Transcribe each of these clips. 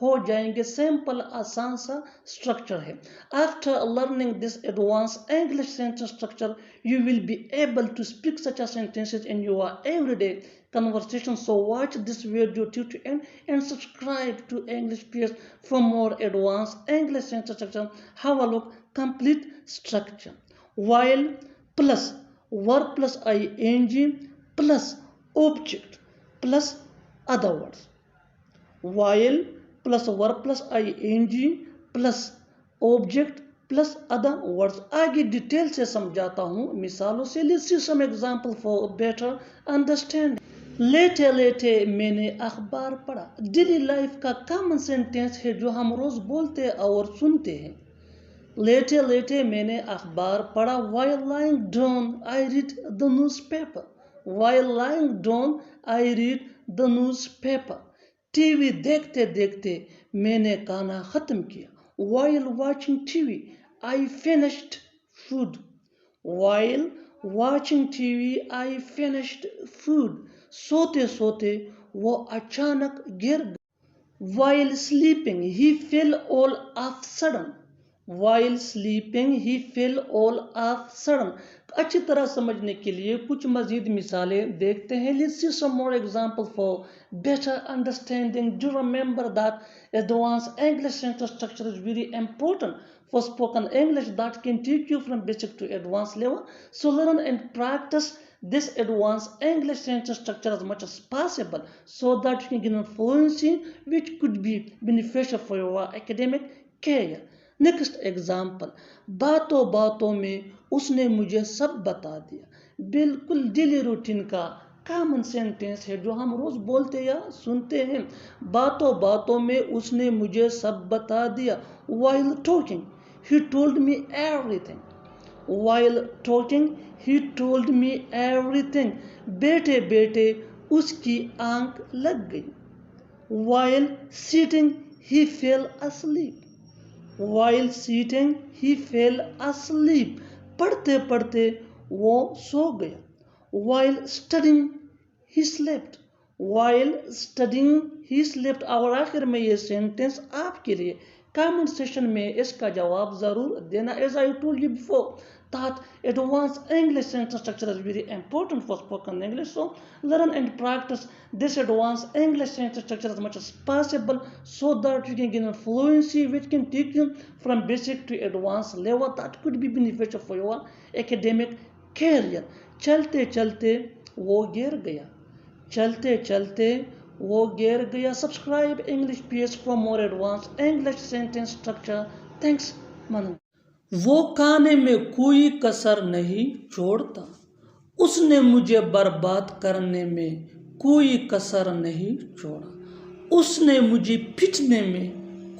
ہو جائیں گے. سمپل آسان سا اسٹرکچر ہے. After learning this advance English sentence structure you will be able to speak such a sentences in your everyday conversation. So watch this video till to end and subscribe to English PS for more advanced English sentence structure. Have a look. Complete structure. While plus verb plus ing plus object plus other words. While plus verb plus ing plus object plus other words. آگے detail سے سمجھاتا ہوں مثالوں سے. Let's see some example for better understanding. لیٹے لیٹے میں نے اخبار پڑھا. ڈیلی لائف کا کامن سینٹینس ہے جو ہم روز بولتے اور سنتے ہیں. لیٹے لیٹے میں نے اخبار پڑھا. While lying down I read the newspaper. While lying down I read the newspaper. T V دیکھتے دیکھتے میں نے کھانا ختم کیا. While watching TV I finished food. While watching TV I finished food. سوتے سوتے وہ اچانک گر گیا. While sleeping he fell all of sudden. While sleeping he fell all of sudden. اچھی طرح سمجھنے کے لیے کچھ مزید مثالیں دیکھتے ہیں. Let's see some more examples for better understanding. Do remember that advanced English sentence structure is very important for spoken English that can take you from basic to advanced level. So learn and practice this advanced English sentence structure as much as possible so that you can gain fluency which could be beneficial for your academic career. Next example. باتوں باتوں میں اس نے مجھے سب بتا دیا. بالکل daily routine کا common sentence ہے جو ہم روز بولتے یا سنتے ہیں. باتوں باتوں میں اس نے مجھے سب بتا دیا. While talking he told me everything. While talking he told me everything. بیٹے بیٹے اس کی آنکھ لگ گئی. While sitting he fell asleep. While sitting he fell asleep. پڑھتے پڑھتے وہ سو گیا. While studying he slept. While studying he slept. اور آخر میں یہ سینٹینس آپ کے لیے کامنٹ سیشن میں اس کا جواب ضرور دینا. As I told you before that advanced English sentence structure is very important for spoken English. So learn and practice this advanced English sentence structure as much as possible so that you can gain fluency which can take you from basic to advanced level that could be beneficial for your academic career. چلتے چلتے وہ گر گیا. چلتے چلتے وہ گر گیا. Subscribe English PS for more advanced English sentence structure. Thanks Manu. وہ کھانے میں کوئی کسر نہیں چھوڑتا. اس نے مجھے برباد کرنے میں کوئی کسر نہیں چھوڑا. اس نے مجھے پٹنے میں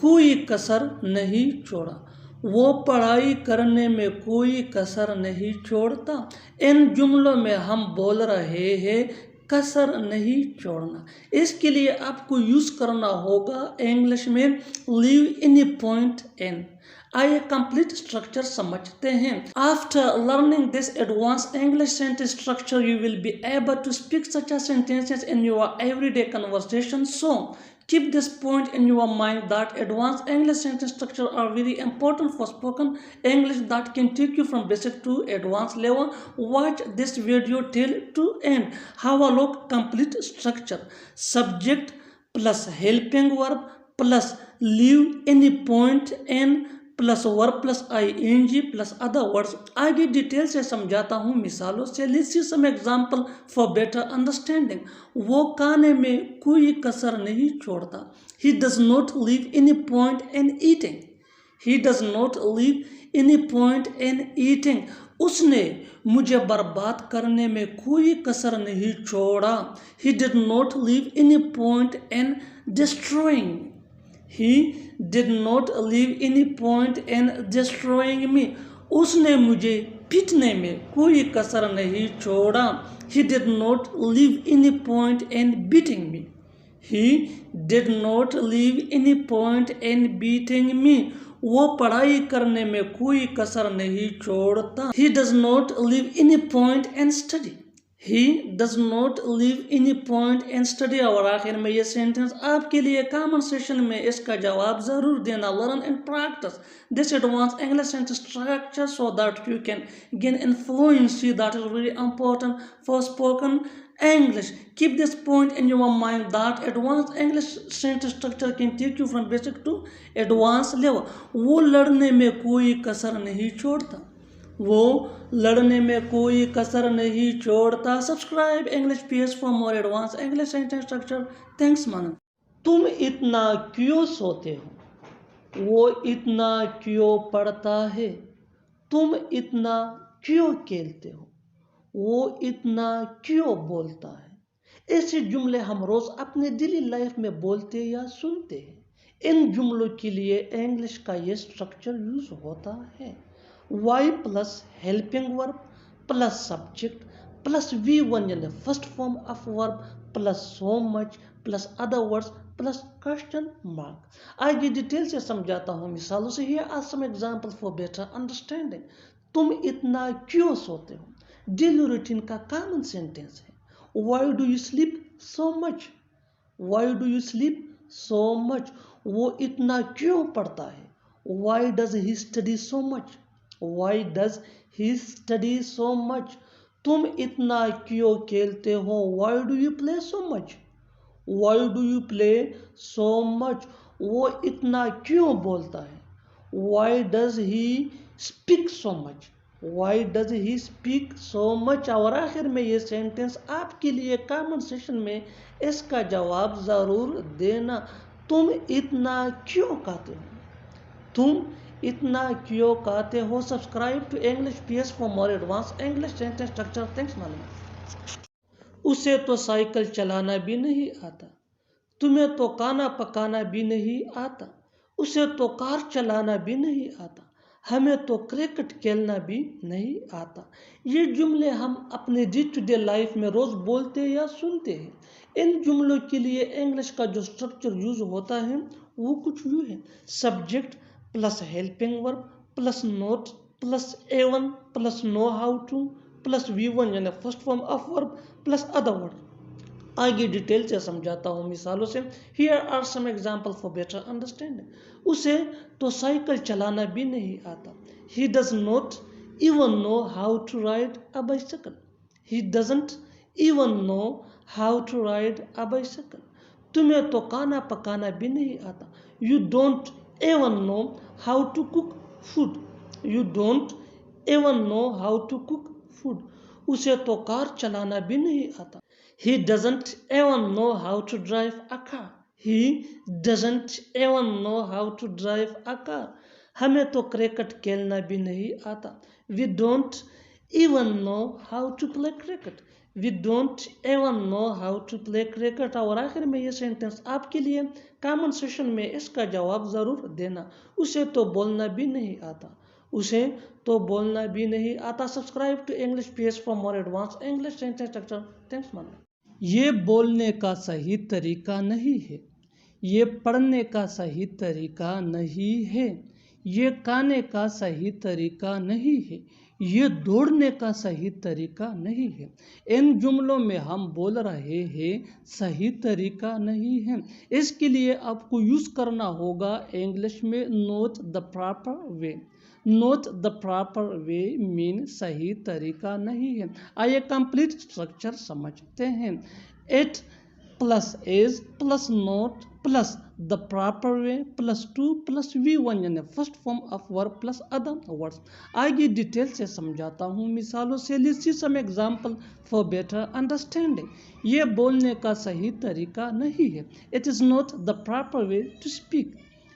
کوئی کسر نہیں چھوڑا. وہ پڑھائی کرنے میں کوئی کسر نہیں چھوڑتا. ان جملوں میں ہم بول رہے ہیں کسر نہیں چھوڑنا. اس کے لیے آپ کو یوز کرنا ہوگا انگلش میں لیو اینی پوائنٹ ان. آئیے کمپلیٹ اسٹرکچر سمجھتے ہیں. After learning this advance English sentence structure you will be able to speak such a sentences in your everyday conversation. So keep this point in your mind that advanced English sentence structure are very important for spoken English that can take you from basic to advanced level. Watch this video till to end. Have a look. Complete structure. Subject plus helping verb plus leave any point in plus verb plus ing plus other words. آگے detail سے سمجھاتا ہوں مثالوں سے. Let's see some example for better understanding. وہ کھانے میں کوئی کسر نہیں چھوڑتا. He does not leave any point in eating. He does not leave any point in eating. اس نے مجھے برباد کرنے میں کوئی کسر نہیں چھوڑا. He did not leave any point in destroying. He did not leave any point in destroying me. اس نے مجھے پیٹنے میں کوئی کسر نہیں چھوڑا. He did not leave any point in beating me. He did not leave any point in beating me. وہ پڑھائی کرنے میں کوئی کسر نہیں چھوڑتا. He does not leave any point in study. He does not leave any point in study. اور آخر میں یہ سینٹنس آپ کے لیے کامن سیشن میں اس کا جواب ضرور دینا. Learn and practice this advanced English sentence structure so that you can gain fluency. That is very important for spoken English. Keep this point in your mind that advanced English sentence structure can take you from basic to advanced level. وہ لڑنے میں کوئی کسر نہیں چھوڑتا. وہ لڑنے میں کوئی کسر نہیں چھوڑتا. Subscribe English PS for more advanced English sentence structure. Thanks man. تم اتنا کیوں سوتے ہو؟ وہ اتنا کیوں پڑھتا ہے؟ تم اتنا کیوں کھیلتے ہو؟ وہ اتنا کیوں بولتا ہے؟ ایسے جملے ہم روز اپنے ڈیلی لائف میں بولتے یا سنتے ہیں. ان جملوں کے لیے انگلش کا یہ اسٹرکچر یوز ہوتا ہے. Y plus helping verb plus subject plus V1 یعنی first form of verb plus so much plus other words plus question mark. آگے ڈیٹیل سے سمجھاتا ہوں مثالوں سے. Here are some examples for better understanding. تم اتنا کیوں سوتے ہو؟ ڈیلی روٹین کا کامن سینٹینس ہے. Why do you sleep so much? Why do you sleep so much? وہ اتنا کیوں پڑھتا ہے؟ Why does he study so much? Why does he study so much? تم اتنا کیوں کھیلتے ہو؟ Why do you play so much? Why do you play so much? وہ اتنا کیوں بولتا ہے؟ Why does he speak so much? Why does he speak so much? اور آخر میں یہ سینٹنس آپ کے لیے کامن سیشن میں اس کا جواب ضرور دینا. تم اتنا کیوں کہتے ہو؟ تم اتنا کیوں کہتے ہو؟ Subscribe to English PS for more advanced English sentence structure. Thanks معلوم. اسے تو سائیکل چلانا بھی نہیں آتا. تمہیں تو کھانا پکانا بھی نہیں آتا. اسے تو کار چلانا بھی نہیں آتا. ہمیں تو کرکٹ کھیلنا بھی نہیں آتا. یہ جملے ہم اپنے ڈے ٹو ڈے لائف میں روز بولتے یا سنتے ہیں. ان جملوں کے لیے انگلش کا جو اسٹرکچر یوز ہوتا ہے وہ کچھ یوں ہے. Subject plus helping verb plus not plus A1 plus know how to plus V1 یعنی first form of verb plus other word. آگے ڈیٹیل سے سمجھاتا ہوں مثالوں سے. Here are some examples for better understanding. اسے تو سائیکل چلانا بھی نہیں آتا. He does not even know how to ride a bicycle. He doesn't even know how to ride a bicycle. تمہیں تو کھانا پکانا بھی نہیں آتا. You don't even know how to cook food. You don't even know how to cook food. اسے تو کار چلانا بھی نہیں آتا. He doesn't even know how to drive a car. He doesn't even know how to drive a car. ہمیں تو cricket کھیلنا بھی نہیں آتا. We don't even know how to play cricket. We don't even know how to play cricket. اور آخر میں یہ سینٹنس آپ کے لیے کامن سیشن میں اس کا جواب ضرور دینا. اسے تو بولنا بھی نہیں آتا. اسے تو بولنا بھی نہیں آتا. Subscribe to English PS for more advanced English sentence structure. Thanks man. یہ بولنے کا صحیح طریقہ نہیں ہے. یہ پڑھنے کا صحیح طریقہ نہیں ہے. یہ کھانے کا صحیح طریقہ نہیں ہے. یہ دوڑنے کا صحیح طریقہ نہیں ہے. ان جملوں میں ہم بول رہے ہیں صحیح طریقہ نہیں ہے. اس کے لیے آپ کو یوز کرنا ہوگا انگلش میں not the proper way. Not the proper way mean صحیح طریقہ نہیں ہے. آئیے کمپلیٹ اسٹرکچر سمجھتے ہیں. It plus is plus not plus the proper way plus 2 plus V1 یعنی first form of verb plus other words. آگے ڈیٹیل سے سمجھاتا ہوں مثالوں سے. Let's see some example for better understanding. یہ بولنے کا صحیح طریقہ نہیں ہے. It is not the proper way to speak.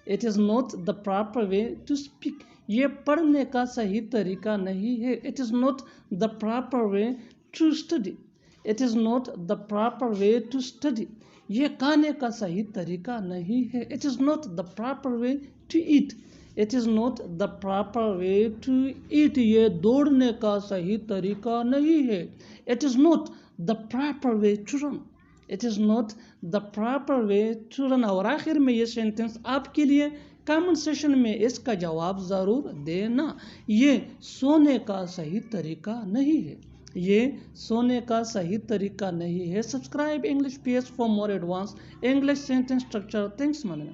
It is not the proper way to speak. یہ پڑھنے کا صحیح طریقہ نہیں ہے. It is not the proper way to study. It is not the proper way to study. یہ کھانے کا صحیح طریقہ نہیں ہے. It is not the proper way to eat. It is not the proper way to eat. یہ دوڑنے کا صحیح طریقہ نہیں ہے. It is not the proper way to run. It is not the proper way to run. اور آخر میں یہ سینٹنس آپ کے لیے کامن سیشن میں اس کا جواب ضرور دینا. یہ سونے کا صحیح طریقہ نہیں ہے. یہ سونے کا صحیح طریقہ نہیں ہے۔ Subscribe English PS for more advance English sentence structure. Thanks ماننا۔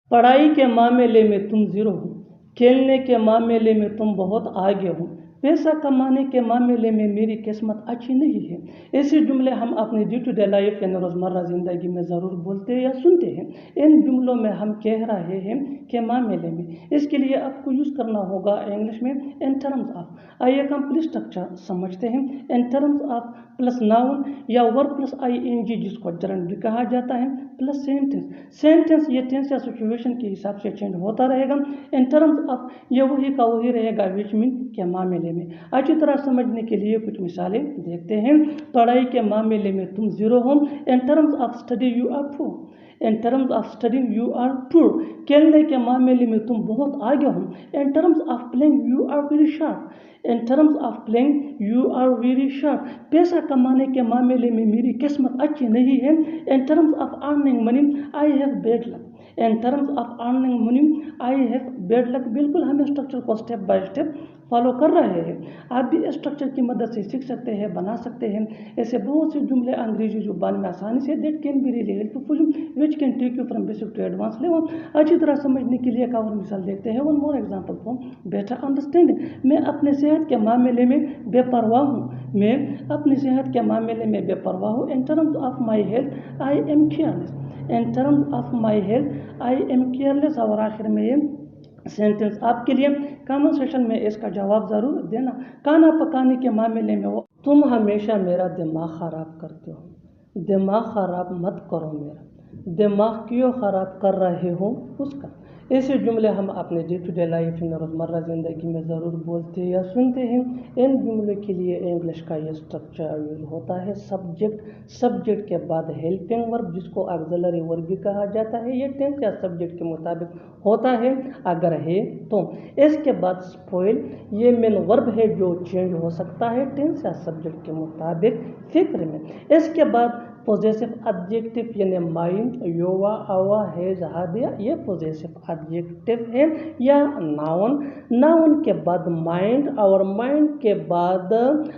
پڑھائی کے معاملے میں تم زیرو ہو، کھیلنے کے معاملے میں تم بہت آگے ہو، پیسہ کمانے کے معاملے میں میری قسمت اچھی نہیں ہے۔ ایسے جملے ہم اپنی ڈے ٹو ڈے لائف یعنی روزمرہ زندگی میں ضرور بولتے یا سنتے ہیں۔ ان جملوں میں ہم کہہ رہے ہیں کے معاملے میں، اس کے لیے آپ کو یوز کرنا ہوگا انگلش میں ان ٹرمز آف۔ آئیے کمپلیٹ اسٹرکچر سمجھتے ہیں۔ In terms of plus noun یا ورب پلس ING جس کو جرنڈ بھی کہا جاتا ہے پلس سینٹینس۔ سینٹینس یہ ٹینس یا سچویشن کے حساب سے چینج ہوتا رہے گا۔ ان ٹرمز آف یہ وہی کا وہی رہے گا وچ مین کے معاملے میں۔ اچھی طرح سمجھنے کے لیے کچھ مثالیں دیکھتے ہیں۔ پڑھائی کے معاملے میں تم زیرو ہو، in terms of study you are poor. In terms of studying you are poor. کھیلنے کے معاملے میں تم بہت آگے ہو، in terms of playing you are very sharp. In terms of playing you are very sharp. پیسہ کمانے کے معاملے میں میری قسمت اچھی نہیں ہے، ان terms of earning money I have bad luck. In terms of earning money I have bad luck. بالکل ہم اسٹرکچر کو اسٹیپ بائی اسٹیپ فالو کر رہے ہیں۔ آپ بھی اسٹرکچر کی مدد سے سیکھ سکتے ہیں، بنا سکتے ہیں ایسے بہت سے جملے انگریزی زبان میں آسانی سے that can be really helpful which can take you from basic to advance level. اچھی طرح سمجھنے کے لیے ایک اور مثال دیکھتے ہیں۔ One more example for better understanding. میں اپنے صحت کے معاملے میں بے پرواہ ہوں۔ میں اپنی صحت کے معاملے میں بے پرواہ ہوں۔ ان terms of my health I am careless. In terms of my health I am careless. اور آخر میں یہ سینٹینس آپ کے لیے کامنٹ سیکشن میں اس کا جواب ضرور دینا۔ کھانا پکانے کے معاملے میں تم ہمیشہ میرا دماغ خراب کرتے ہو۔ دماغ خراب مت کرو میرا۔ دماغ کیوں خراب کر رہے ہو اس کا۔ ایسے جملے ہم اپنے ڈے ٹو ڈے لائف میں روزمرہ زندگی میں ضرور بولتے یا سنتے ہیں۔ ان جملوں کے لیے انگلش کا یہ اسٹرکچر یوز ہوتا ہے سبجیکٹ کے بعد ہیلپنگ ورب جس کو آگزیلری ورب بھی کہا جاتا ہے۔ یہ ٹینس یا سبجیکٹ کے مطابق ہوتا ہے اگر ہے تو۔ اس کے بعد اسپوائل یہ مین ورب ہے جو چینج ہو سکتا ہے ٹینس یا سبجیکٹ کے مطابق فکر میں۔ اس کے بعد پوزیسو ایڈجیکٹو یعنی مائنڈ یوا اوا ہیز ہادیا یہ پوزیسو ایڈجیکٹو ہے یا ناؤن کے بعد مائنڈ اور مائنڈ کے بعد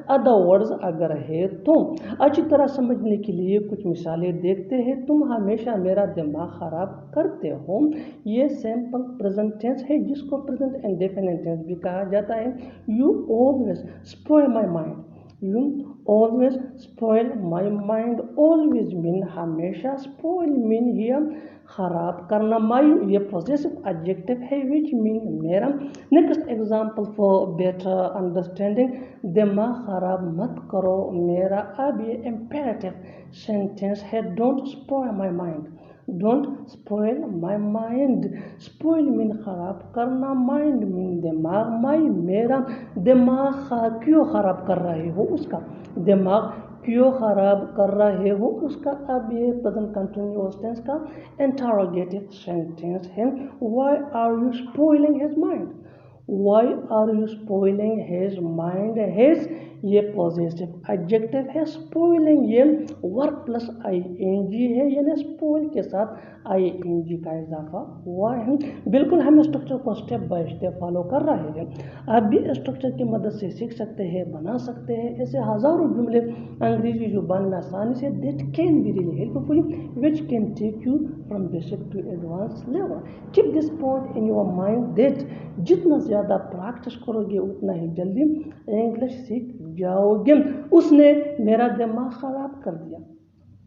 ادر ورڈز اگر ہے تو۔ اچھی طرح سمجھنے کے لیے کچھ مثالیں دیکھتے ہیں۔ تم ہمیشہ میرا دماغ خراب کرتے ہو یہ سمپل پریزنٹ ٹینس ہے جس کو پریزنٹ انڈیفینٹ ٹینس بھی کہا جاتا ہے۔ You always spoil my mind. You always spoil my mind۔ always mean ہمیشہ، spoil mean یہ خراب کرنا، my یہ possessive adjective ہے which mean میرا۔ next example for better understanding دماغ خراب مت کرو میرا۔ اب یہ imperative sentence ہے don't spoil my mind۔ don't spoil my mind۔ spoil mean خراب کرنا، mind mean دماغ، my میرا۔ دماغ کیوں خراب کر رہے ہو اس کا۔ دماغ کیوں خراب کر رہے ہو اس کا۔ اب یہ present continuous tense کا interrogative sentence ہے۔ why are you spoiling his mind؟ why are you spoiling his mind؟ his یہ possessive adjective ہے، spoiling یہ verb plus ING ہے یعنی spoil کے ساتھ ING کا اضافہ ہوا ہے۔ بالکل ہم اسٹرکچر کو اسٹیپ بائی اسٹیپ فالو کر رہے ہیں۔ آپ بھی اسٹرکچر کی مدد سے سیکھ سکتے ہیں، بنا سکتے ہیں ایسے ہزاروں جملے انگریزی زبان میں آسانی سے that can be really helpful which can take you from basic to advanced level۔ keep this point in your mind that جتنا زیادہ پریکٹس کرو گے اتنا ہی جلدی انگلش سیکھ جاؤ گے۔ اس نے میرا دماغ خراب کر دیا۔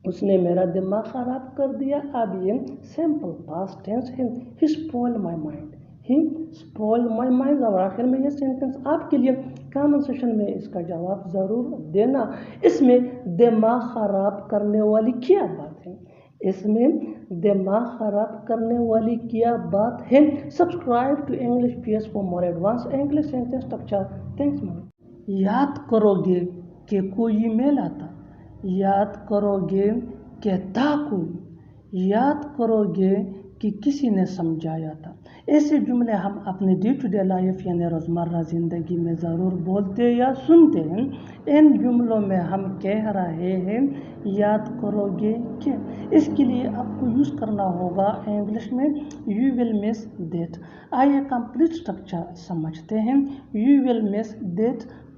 اس نے میرا دماغ خراب کر دیا۔ اب یہ سمپل پاسٹ ٹینس ہے۔ he spoiled my mind۔ he spoiled my mind۔ اور آخر میں یہ سینٹینس آپ کے لیے کامنٹ سیکشن میں اس کا جواب ضرور دینا۔ اس میں دماغ خراب کرنے والی کیا بات ہے؟ اس میں دماغ خراب کرنے والی کیا بات ہے؟ Subscribe to English PS for more advance English sentence structure. Thanks ma'am. یاد کرو گے کہ کوئی میل آتا، یاد کرو گے کہ تھا کوئی، یاد کرو گے کہ کسی نے سمجھایا تھا۔ ایسے جملے ہم اپنے ڈے ٹو ڈے لائف یعنی روزمرہ زندگی میں ضرور بولتے یا سنتے ہیں۔ ان جملوں میں ہم کہہ رہے ہیں یاد کرو گے کہ۔ اس کے لیے آپ کو یوز کرنا ہوگا انگلش میں یو ول مس دیٹ۔ آئیے کمپلیٹ اسٹرکچر سمجھتے ہیں۔ You will miss that